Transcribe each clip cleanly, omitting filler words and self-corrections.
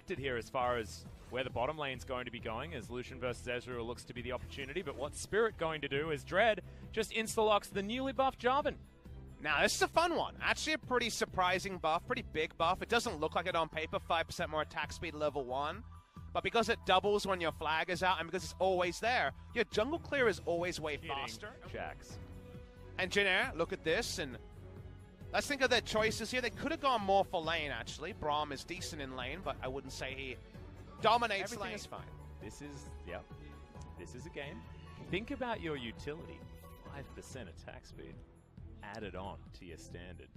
Here as far as where the bottom lane's going to be going, as Lucian versus Ezreal looks to be the opportunity, but what's Spirit going to do is Dread just insta-locks the newly buffed Jarvan. Now, this is a fun one. Actually a pretty surprising buff, pretty big buff. It doesn't look like it on paper, 5% more attack speed level 1. But because it doubles when your flag is out and because it's always there, your jungle clear is always way faster. Jax. And Jin Air, look at this, and let's think of their choices here. They could have gone more for lane, actually. Braum is decent in lane, but I wouldn't say he dominates Everything lane. is fine. This is a game. Think about your utility. 5% attack speed added on to your standard.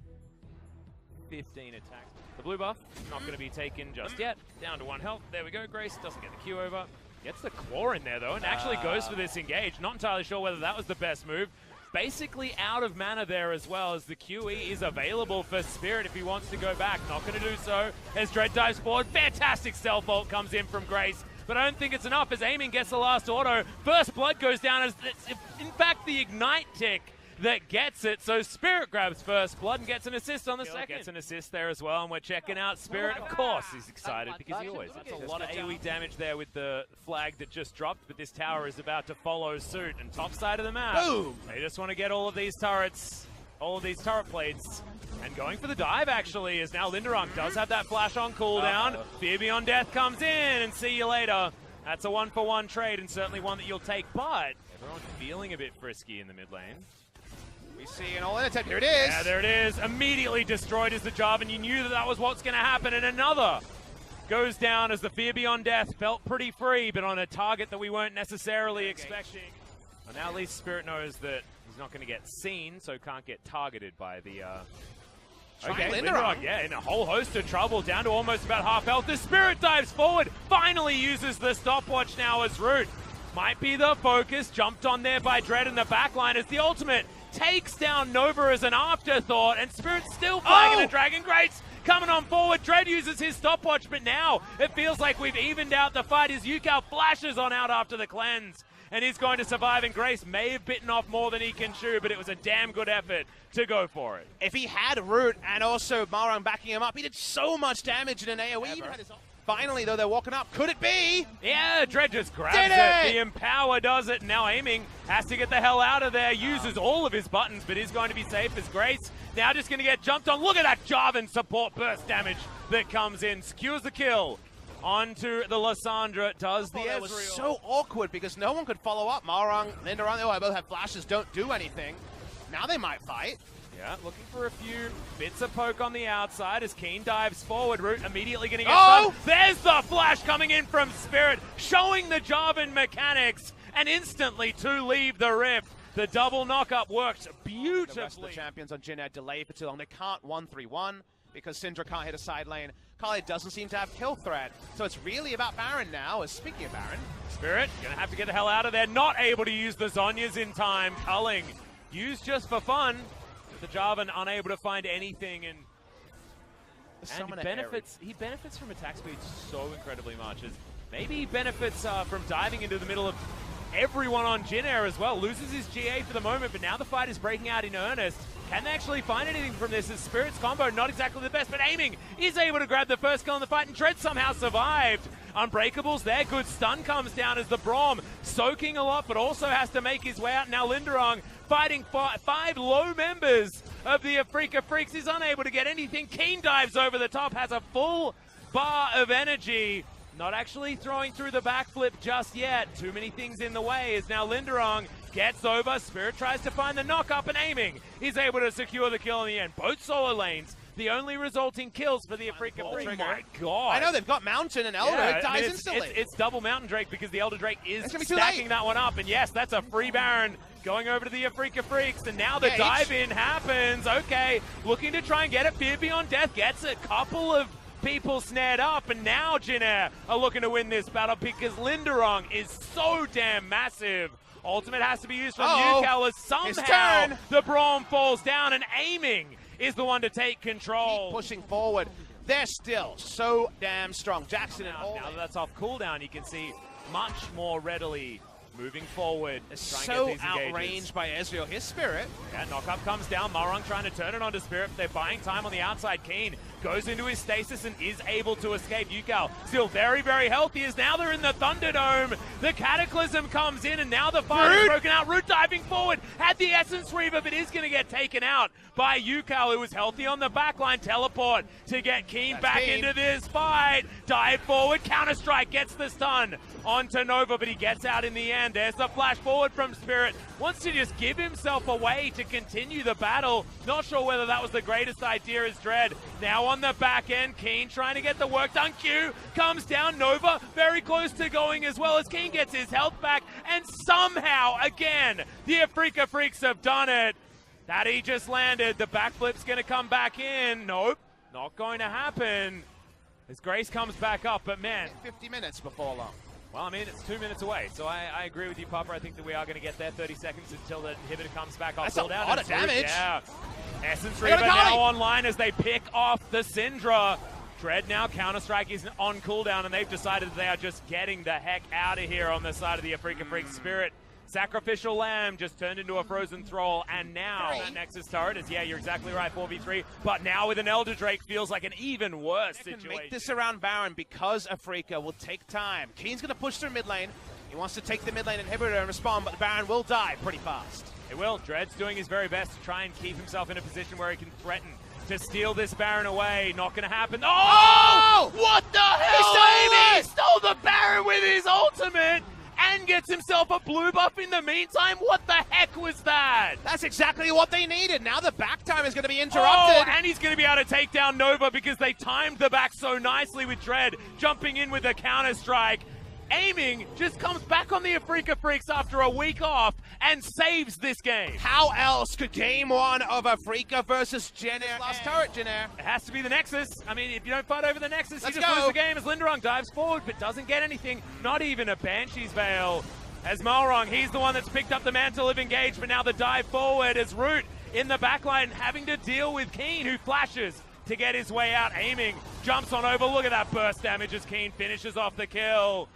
15 attacks. The blue buff, not going to be taken just yet. Down to 1 health. There we go. Grace doesn't get the Q over. Gets the claw in there, though, and actually goes for this engage. Not entirely sure whether that was the best move. Basically out of mana there as well, as the QE is available for Spirit if he wants to go back. Not going to do so as Dread dives forward. Fantastic stealth ult comes in from Grace, but I don't think it's enough as Aiming gets the last auto. First blood goes down as it's, in fact, the ignite tick that gets it. So Spirit grabs first blood and gets an assist on the second. Gets an assist there as well, and we're checking out Spirit. Of course, he's excited because he always is. That's a lot of AoE damage there with the flag that just dropped, but this tower is about to follow suit. And top side of the map, boom! They just want to get all of these turrets, all of these turret plates. And going for the dive, actually, is now Linderung does have that flash on cooldown. Fear Beyond Death comes in, and see you later. That's a 1-for-1 trade, and certainly one that you'll take, but everyone's feeling a bit frisky in the mid lane. We see an all-in attempt. Here it is. Yeah, there it is. Immediately destroyed as the Jarvan. You knew that that was what's going to happen. And another goes down as the Fear Beyond Death felt pretty free, but on a target that we weren't necessarily expecting. Well, now at least Spirit knows that he's not going to get seen, so can't get targeted by the... Okay, Linderung, yeah, in a whole host of trouble, down to almost about half health. The Spirit dives forward, finally uses the stopwatch now as Root. Might be the focus, jumped on there by Dread in the backline as the ultimate takes down Nova as an afterthought, and Spirit's still flagging the Dragon Grates coming on forward. Dread uses his stopwatch, but now it feels like we've evened out the fight as Yukao flashes on out after the cleanse, and he's going to survive, and Grace may have bitten off more than he can chew, but it was a damn good effort to go for it. If he had Root and also Marang backing him up, he did so much damage in an AoE. Finally, though, they're walking up. Could it be? Yeah, Dread just grabs it. The Empower does it. Now Aiming has to get the hell out of there. Uses all of his buttons, but is going to be safe as Grace. Now just going to get jumped on. Look at that Jarvan support burst damage that comes in. Secures the kill. Onto the Lissandra. Does the Ezreal. It was so awkward because no one could follow up. Marang, Linderung, they both have flashes, don't do anything. Now they might fight. Yeah, looking for a few bits of poke on the outside as Kayn dives forward. Root immediately going to get stunned. There's the flash coming in from Spirit, showing the Jarvan mechanics, and instantly to leave the rift. The double knockup worked beautifully. The rest of the champions on Jin Air delay for too long. They can't 1-3-1 because Syndra can't hit a side lane. Khalid doesn't seem to have kill threat, so it's really about Baron now. Speaking of Baron, Spirit going to have to get the hell out of there. Not able to use the Zhonya's in time. Culling used just for fun. The Jarvan unable to find anything, and he benefits from attack speed so incredibly much. As maybe he benefits from diving into the middle of everyone on Jin Air as well. Loses his GA for the moment, but now the fight is breaking out in earnest. Can they actually find anything from this? As Spirit's combo not exactly the best, but Aiming is able to grab the first kill in the fight, and Dread somehow survived. Unbreakables there. Good stun comes down as the Braum soaking a lot, but also has to make his way out. Now Linderung fighting five low members of the Afrika Freaks is unable to get anything. Kayn dives over the top, has a full bar of energy. Not actually throwing through the backflip just yet. Too many things in the way as now Linderung gets over. Spirit tries to find the knock-up, and Aiming is able to secure the kill in the end. Both solo lanes, the only resulting kills for the Afrika Freaks. Oh my god. I know, they've got Mountain and Elder. It dies instantly. It's double Mountain Drake because the Elder Drake is stacking that one up. And yes, that's a free Baron going over to the Afrika Freaks. And now the dive-in happens. Okay, looking to try and get it. Fear Beyond Death gets a couple of people snared up, and now Jin Air are looking to win this battle because Linderung is so damn massive. Ultimate has to be used from Yukao as somehow the Braum falls down, and Aiming is the one to take control. Keep pushing forward. They're still so damn strong. Jackson and now that that's off cooldown, you can see much more readily moving forward. So outranged by Ezreal. His Spirit. Yeah, knock-up comes down. Marang trying to turn it onto Spirit. They're buying time on the outside. Kayn goes into his stasis and is able to escape. Yukal still very, very healthy as now they're in the Thunderdome. The Cataclysm comes in and now the fire is broken out. Root diving forward, had the Essence Reaver, but is going to get taken out by Yukal, who was healthy on the backline. Teleport to get Kayn back into this fight. Dive forward, Counter-Strike gets the stun onto Nova, but he gets out in the end. There's the flash forward from Spirit. Wants to just give himself away to continue the battle. Not sure whether that was the greatest idea as Dread. Now on the back end, Kayn trying to get the work done. Q comes down. Nova very close to going as well as Kayn gets his health back. And somehow, again, the Afrika Freaks have done it. That he just landed. The backflip's going to come back in. Nope, not going to happen. As Grace comes back up, but man. 50 minutes before long. Well, I mean, it's 2 minutes away, so I agree with you, Papa. I think that we are going to get there. 30 seconds until the inhibitor comes back off. That's a lot of damage. Yeah. Essence Reaver now online as they pick off the Syndra. Dread now, Counter-Strike is on cooldown, and they've decided that they are just getting the heck out of here on the side of the Afrika Freak. Spirit. Sacrificial Lamb just turned into a Frozen Thrall, and now that Nexus turret is, yeah, you're exactly right, 4v3, but now with an Elder Drake feels like an even worse situation. Make this around Baron because Afrika will take time. Kayn's going to push through mid lane. He wants to take the mid lane inhibitor and respond, but Baron will die pretty fast. It will. Dread's doing his very best to try and keep himself in a position where he can threaten to steal this Baron away. Not going to happen. Oh! What the hell? He stole the Baron with his ultimate! And gets himself a blue buff in the meantime? What the heck was that? That's exactly what they needed. Now the back time is going to be interrupted. Oh, and he's going to be able to take down Nova because they timed the back so nicely with Dread jumping in with the Counter-Strike. Aiming just comes back on the Afrika Freaks after a week off and saves this game. How else could game one of Afrika versus Jenner? Last turret, Jenner. It has to be the Nexus. I mean, if you don't fight over the Nexus, you just lose the game as Linderung dives forward but doesn't get anything. Not even a Banshee's Veil. As Malrong, he's the one that's picked up the mantle of engage, but now the dive forward as Root in the backline having to deal with Kayn, who flashes to get his way out. Aiming, jumps on over. Look at that burst damage as Kayn finishes off the kill.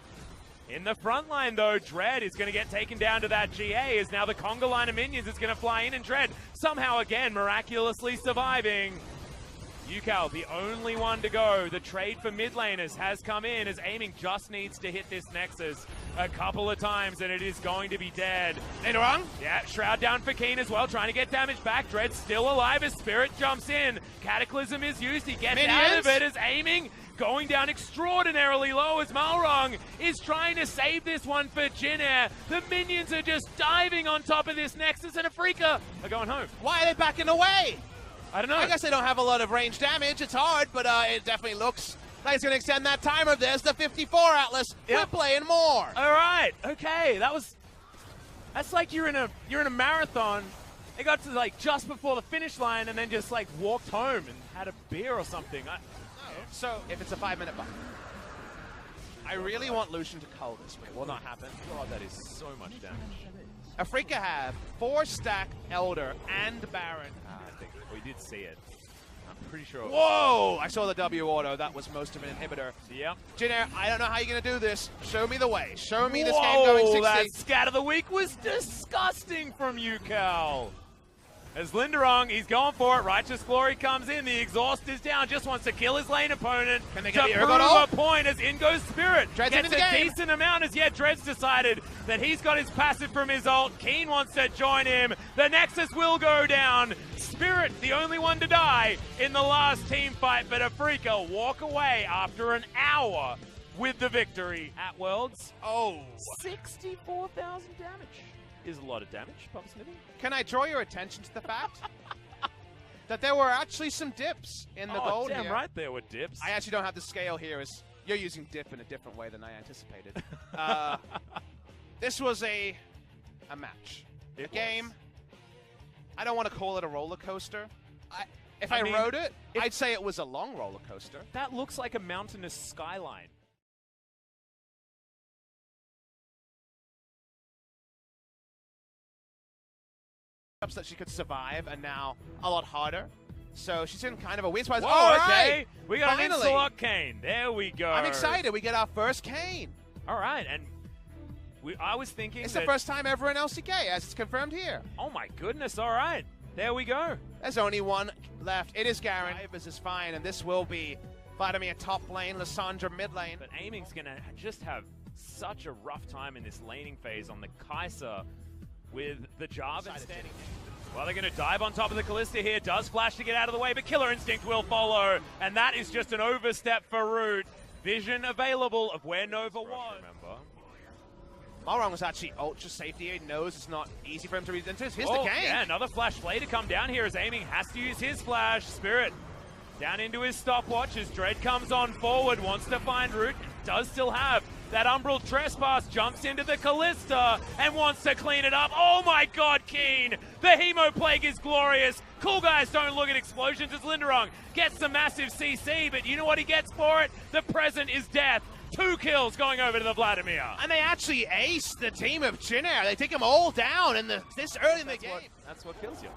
In the front line, though, Dread is going to get taken down to that GA as now the conga line of minions is going to fly in, and Dread somehow again miraculously surviving. Yukal, the only one to go. The trade for mid laners has come in as Aiming just needs to hit this Nexus a couple of times and it is going to be dead. Linderung? Yeah, Shroud down for Kayn as well, trying to get damage back. Dread still alive as Spirit jumps in. Cataclysm is used, he gets out of it as Aiming going down extraordinarily low as Malrong is trying to save this one for Jin Air. The minions are just diving on top of this Nexus and Afrika are going home. Why are they backing away? I don't know. I guess they don't have a lot of range damage. It's hard, but it definitely looks like it's going to extend that timer. There's the 54 Atlas. Yep. We're playing more. All right. Okay. That's like you're in a marathon. They got to like just before the finish line and then just like walked home and had a beer or something. So if it's a 5-minute buff, I really want Lucian to cull this, but it will not happen. God, that is so much damage. Afrika have 4-stack Elder and Baron. I think we did see it. I'm pretty sure. Whoa! I saw the W auto. That was most of an inhibitor. Yep. Jin Air, I don't know how you're going to do this. Show me the way. Show me this game going 60. That scat of the week was disgusting from Yukal. As Linderung, he's going for it. Righteous Glory comes in. The exhaust is down. Just wants to kill his lane opponent. Can they get to the prove a point as in goes Spirit. Dread's gets into the a game. decent amount as Dread's decided that he's got his passive from his ult. Kayn wants to join him. The Nexus will go down. Spirit, the only one to die in the last team fight, but Afrika walk away after an hour with the victory at Worlds. Oh. 64,000 damage. Is a lot of damage, Papa Smithy. Can I draw your attention to the fact that there were actually some dips in the gold damn here? Right there were dips. I actually don't have the scale here. As you're using dip in a different way than I anticipated. This was a match. A game. I don't want to call it a roller coaster. If I rode it, I'd say it was a long roller coaster. That looks like a mountainous skyline. That she could survive and now a lot harder. So she's in kind of a weird spot. Oh, okay. We got an Insolok Kayn. There we go. I'm excited. We get our first Kayn. All right. And I was thinking it's the first time ever in LCK, as it's confirmed here. Oh, my goodness. All right. There we go. There's only one left. It is Garen. This is fine, and this will be Vladimir top lane, Lissandra mid lane. But Aiming's going to just have such a rough time in this laning phase on the Kai'Sa with the Jarvan standing. Well, they're going to dive on top of the Kalista here. Does flash to get out of the way, but Killer Instinct will follow. And that is just an overstep for Root. Vision available of where Nova was. Remember. Malrang was actually ultra safety. He knows it's not easy for him to read into. Here's the game. Yeah, another flash play to come down here as Aiming has to use his flash. Spirit down into his stopwatch as Dread comes on forward, wants to find Root. Does still have that Umbral Trespass, jumps into the Kalista and wants to clean it up. Oh my god, Kayn! The Hemo Plague is glorious. Cool guys don't look at explosions as Linderung gets the massive CC, but you know what he gets for it? The present is death. 2 kills going over to the Vladimir. And they actually ace the team of Jinair. They take them all down in this early in the game. That's what kills you.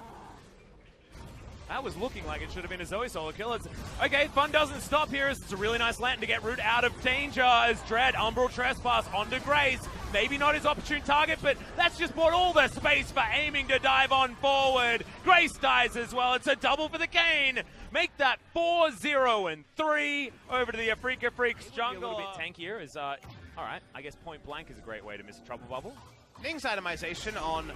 That was looking like it should have been a Zoe solo kill. Okay, fun doesn't stop here as it's a really nice lantern to get Root out of danger as Dread, Umbral Trespass onto Grace. Maybe not his opportune target, but that's just brought all the space for Aiming to dive on forward. Grace dies as well. It's a double for the Kayn. Make that 4-0-3 over to the Afrika Freaks jungle. A little bit tankier is, all right, I guess point blank is a great way to miss a trouble bubble. Ning's itemization on...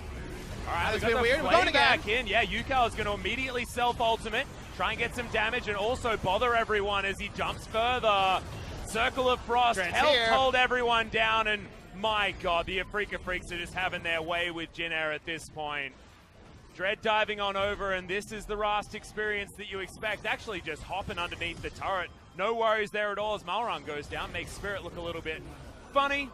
All right, it's been weird. We're going back in. Yeah, Yukao is going to immediately self-ultimate, try and get some damage, and also bother everyone as he jumps further. Circle of Frost helped hold everyone down, and my god, the Afrika Freaks are just having their way with Jinair at this point. Dread diving on over, and this is the Rast experience that you expect. Actually just hopping underneath the turret. No worries there at all as Malrang goes down, makes Spirit look a little bit funny.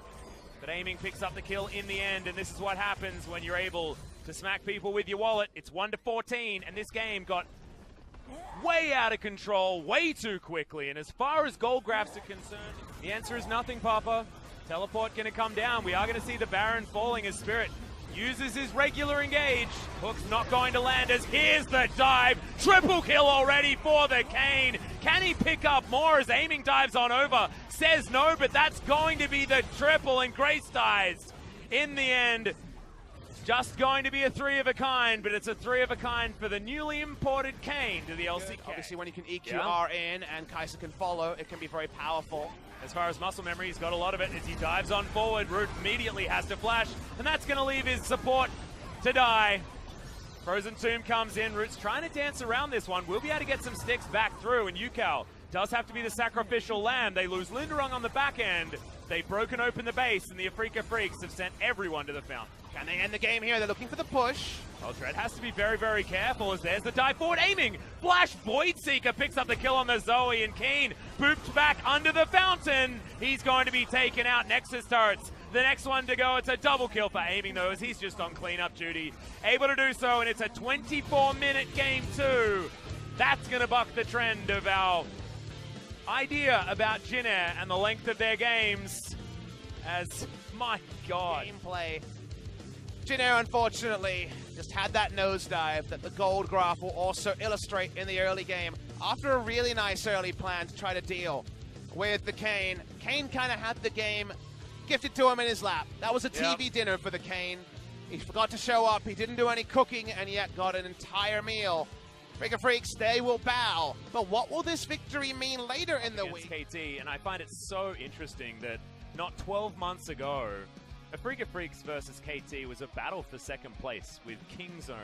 But Aiming picks up the kill in the end, and this is what happens when you're able to smack people with your wallet. It's 1-14, and this game got way out of control, way too quickly. And as far as gold graphs are concerned, the answer is nothing, Papa. Teleport going to come down. We are going to see the Baron falling as Spirit uses his regular engage. Hook's not going to land as here's the dive. Triple kill already for the Kayn. Can he pick up more as Aiming dives on over? Says no, but that's going to be the triple, and Grace dies. In the end, it's just going to be a 3 of a kind, but it's a 3 of a kind for the newly imported Kayn to the LCK. Obviously, when you can EQR in and Kai'Sa can follow, it can be very powerful. As far as muscle memory, he's got a lot of it. As he dives on forward, Root immediately has to flash, and that's going to leave his support to die. Frozen Tomb comes in. Root's trying to dance around this one. We'll be able to get some sticks back through, and Yukao does have to be the sacrificial lamb. They lose Linderung on the back end. They've broken open the base, and the Afrika Freaks have sent everyone to the fountain. Can they end the game here? They're looking for the push. Well, Dread has to be very, very careful as there's the dive forward. Aiming! Flash Void Seeker picks up the kill on the Zoe, and Kayn booped back under the fountain. He's going to be taken out. Nexus turrets. The next one to go. It's a double kill for Aiming, though, as he's just on cleanup duty. Able to do so, and it's a 24-minute game 2. That's going to buck the trend of our idea about Jinair and the length of their games. As, my god. Gameplay. Jinair, unfortunately, just had that nosedive that the gold graph will also illustrate in the early game. After a really nice early plan to try to deal with the Kayn, Kayn kind of had the game gifted to him in his lap. That was a TV dinner for the Kayn. He forgot to show up, he didn't do any cooking, and yet got an entire meal. Afrika Freaks, they will bow. But what will this victory mean later in the week? KT, and I find it so interesting that not 12 months ago, Afrika Freaks versus KT was a battle for second place, with Kingzone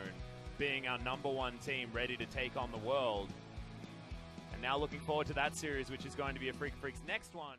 being our #1 team ready to take on the world. And now looking forward to that series, which is going to be Afrika Freaks' next one.